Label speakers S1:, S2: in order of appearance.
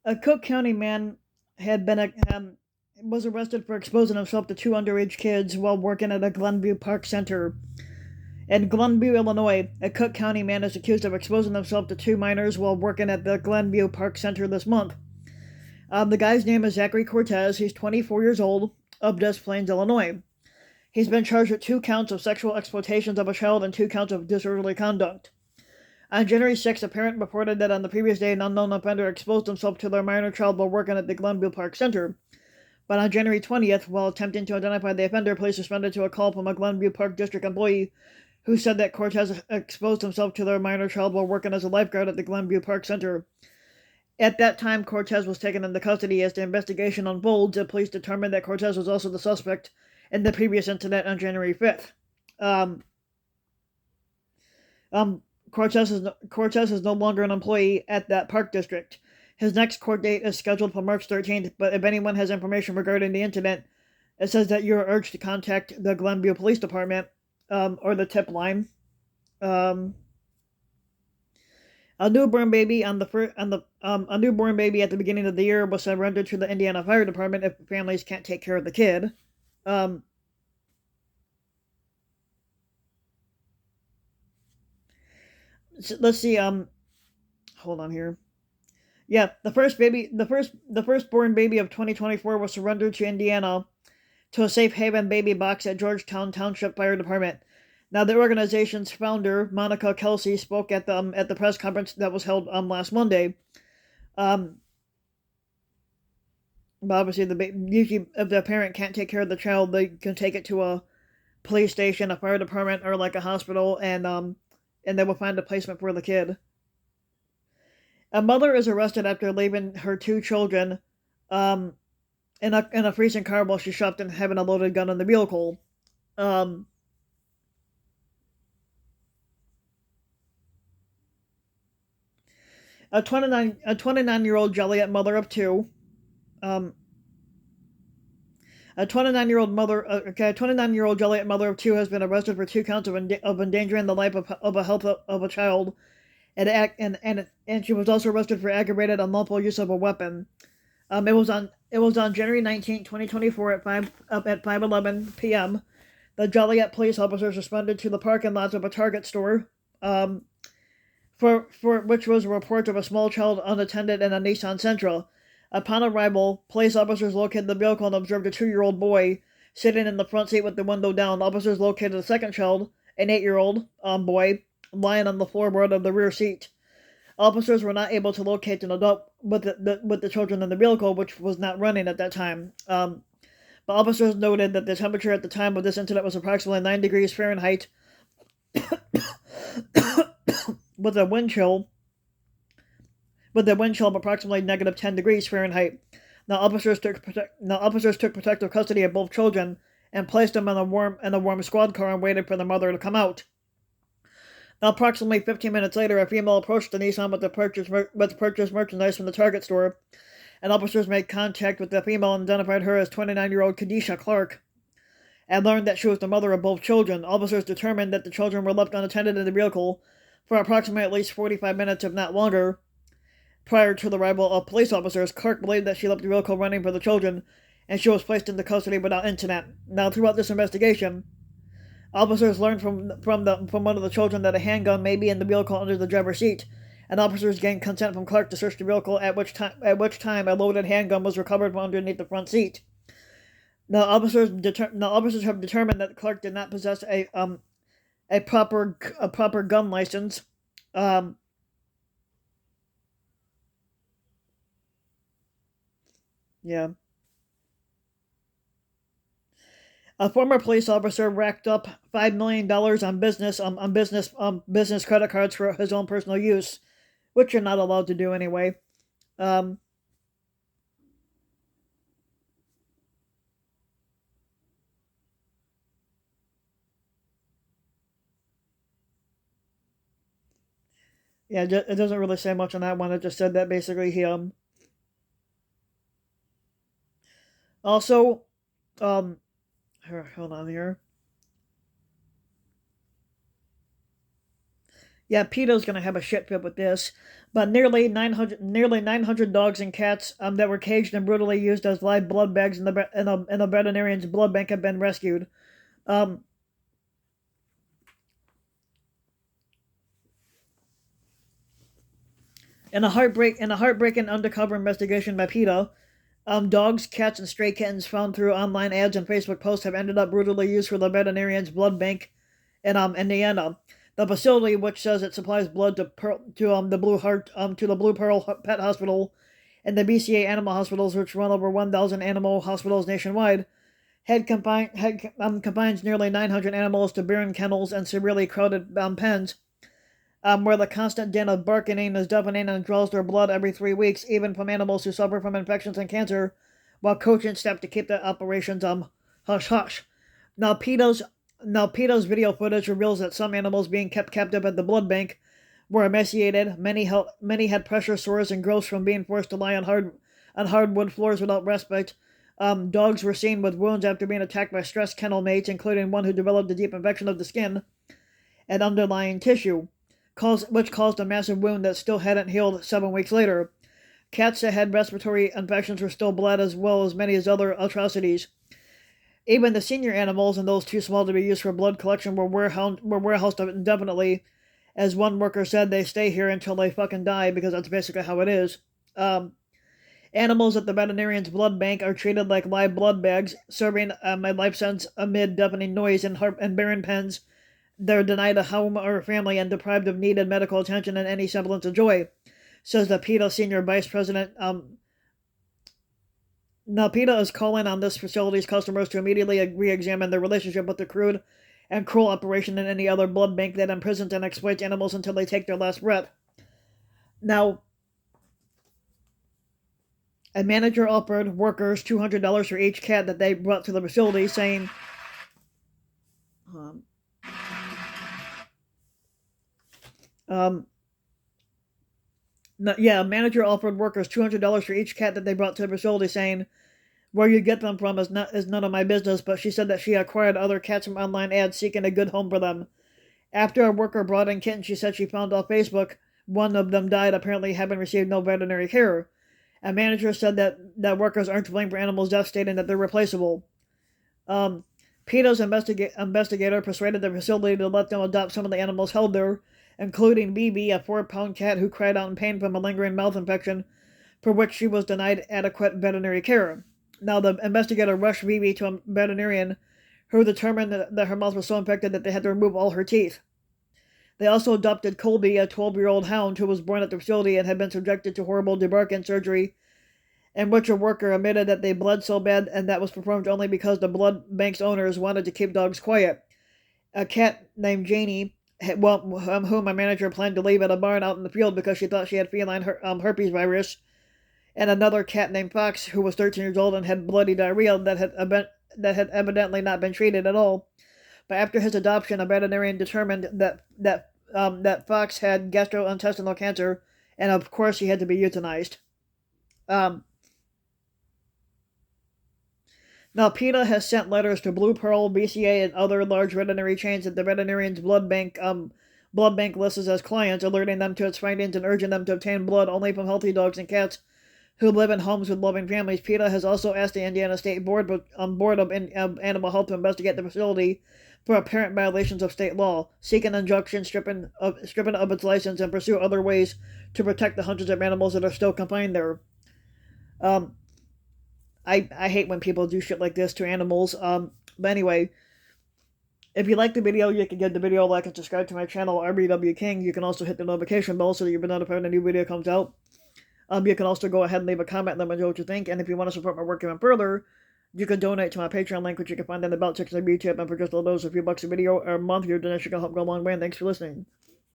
S1: A Cook County man had been was arrested for exposing himself to two underage kids while working at a Glenview Park Center. In Glenview, Illinois, a Cook County man is accused of exposing himself to two minors while working at the Glenview Park Center this month. The guy's name is Zachary Cortez. He's 24 years old, of Des Plaines, Illinois. He's been charged with 2 counts of sexual exploitation of a child and 2 counts of disorderly conduct. On January 6th, a parent reported that on the previous day, an unknown offender exposed himself to their minor child while working at the Glenview Park Center. But on January 20th, while attempting to identify the offender, police responded to a call from a Glenview Park District employee who said that Cortez exposed himself to their minor child while working as a lifeguard at the Glenview Park Center. At that time, Cortez was taken into custody. As the investigation unfolds, the police determined that Cortez was also the suspect in the previous incident on January 5th. Um, um, Cortez is no longer an employee at that park district. His next court date is scheduled for March 13th, but if anyone has information regarding the incident, it says that you are urged to contact the Glenview Police Department or the tip line. A newborn baby a newborn baby at the beginning of the year was surrendered to the Indiana Fire Department if families can't take care of the kid. Um, let's see. Hold on here. Yeah, the firstborn baby of 2024 was surrendered to Indiana to a safe haven baby box at Georgetown Township Fire Department. Now, the organization's founder, Monica Kelsey, spoke at the press conference that was held last Monday. But obviously, usually if the parent can't take care of the child, they can take it to a police station, a fire department, or like a hospital, and they will find a placement for the kid. A mother is arrested after leaving her 2 children um, in a freezing car while she shopped and having a loaded gun in the vehicle. Um, a 29-year-old Joliet mother of two. Um, a 29-year-old Joliet mother of two has been arrested for 2 counts of endangering the life of a child, and she was also arrested for aggravated unlawful use of a weapon. It was on January 19th, 2024 at 5:11 p.m. The Joliet police officers responded to the parking lot of a Target store, for which was a report of a small child unattended in a Nissan Sentra. Upon arrival, police officers located the vehicle and observed a 2-year-old boy sitting in the front seat with the window down. Officers located a second child, an 8-year-old boy, lying on the floorboard of the rear seat. Officers were not able to locate an adult with the children in the vehicle, which was not running at that time. But officers noted that the temperature at the time of this incident was approximately 9 degrees Fahrenheit, with a wind chill of approximately negative 10 degrees Fahrenheit. Now officers took protective custody of both children and placed them in a warm squad car and waited for the mother to come out. Now, approximately 15 minutes later, a female approached the Nissan with purchased merchandise from the Target store, and officers made contact with the female and identified her as 29-year-old Kadisha Clark, and learned that she was the mother of both children. Officers determined that the children were left unattended in the vehicle for approximately at least 45 minutes, if not longer. Prior to the arrival of police officers, Clark believed that she left the vehicle running for the children, and she was placed into custody without incident. Now, throughout this investigation, officers learned from one of the children that a handgun may be in the vehicle under the driver's seat, and officers gained consent from Clark to search the vehicle. At which time a loaded handgun was recovered from underneath the front seat. Now, officers have determined that Clark did not possess a proper gun license. Yeah. A former police officer racked up $5 million on business credit cards for his own personal use, which you're not allowed to do anyway. Um, yeah, it doesn't really say much on that one. It just said that basically he also um hold on here. Yeah, PETA's gonna have a shit fit with this. But nearly 900 dogs and cats that were caged and brutally used as live blood bags in a veterinarian's blood bank have been rescued. Um, in a heartbreaking undercover investigation by PETA, dogs, cats, and stray kittens found through online ads and Facebook posts have ended up brutally used for the veterinarian's blood bank in Indiana. The facility, which says it supplies blood to the Blue Pearl Pet Hospital and the BCA animal hospitals, which run over 1,000 animal hospitals nationwide, combines nearly 900 animals to barren kennels and severely crowded pens, where the constant din of barking is deafening and draws their blood every 3 weeks, even from animals who suffer from infections and cancer, while coaching staff to keep the operations hush hush. Now PETA's video footage reveals that some animals being kept captive at the blood bank were emaciated. Many had pressure sores and growths from being forced to lie on hardwood floors without respite. Dogs were seen with wounds after being attacked by stressed kennel mates, including one who developed a deep infection of the skin and underlying tissue, which caused a massive wound that still hadn't healed 7 weeks later. Cats that had respiratory infections were still bled, as well as many other atrocities. Even the senior animals and those too small to be used for blood collection were warehoused indefinitely. As one worker said, they stay here until they fucking die, because that's basically how it is. Animals at the veterinarian's blood bank are treated like live blood bags, serving a life sentence amid deafening noise and barren pens. They're denied a home or a family and deprived of needed medical attention and any semblance of joy, says the PETA senior vice president. Now, PETA is calling on this facility's customers to immediately re-examine their relationship with the crude and cruel operation in any other blood bank that imprisons and exploits animals until they take their last breath. Now, a manager offered workers $200 for each cat that they brought to the facility, saying, a manager offered workers $200 for each cat that they brought to the facility, saying, where you get them from is none of my business, but she said that she acquired other cats from online ads seeking a good home for them. After a worker brought in kittens she said she found off Facebook, one of them died, apparently having received no veterinary care. A manager said that workers aren't to blame for animals' deaths, stating that they're replaceable. PETA's investigator persuaded the facility to let them adopt some of the animals held there, including BB, a 4-pound cat who cried out in pain from a lingering mouth infection, for which she was denied adequate veterinary care. Now, the investigator rushed BB to a veterinarian who determined that her mouth was so infected that they had to remove all her teeth. They also adopted Colby, a 12-year-old hound who was born at the facility and had been subjected to horrible debarking surgery, in which a worker admitted that they bled so bad, and that was performed only because the blood bank's owners wanted to keep dogs quiet. A cat named Janie, whom my manager planned to leave at a barn out in the field because she thought she had feline herpes virus, and another cat named Fox, who was 13 years old and had bloody diarrhea that had evidently not been treated at all. But after his adoption, a veterinarian determined that Fox had gastrointestinal cancer, and of course he had to be euthanized. Now, PETA has sent letters to Blue Pearl, BCA, and other large veterinary chains that the veterinarian's blood bank lists as clients, alerting them to its findings and urging them to obtain blood only from healthy dogs and cats who live in homes with loving families. PETA has also asked the Indiana State Board of Animal Health to investigate the facility for apparent violations of state law, seek an injunction stripping of its license, and pursue other ways to protect the hundreds of animals that are still confined there. I hate when people do shit like this to animals. But anyway, if you like the video, you can give the video a like and subscribe to my channel, RBW King. You can also hit the notification bell so that you'll be notified when a new video comes out. You can also go ahead and leave a comment and let me know what you think. And if you want to support my work even further, you can donate to my Patreon link, which you can find in the about section of YouTube. And for just a few bucks a video or a month, your donation can help go a long way. And thanks for listening.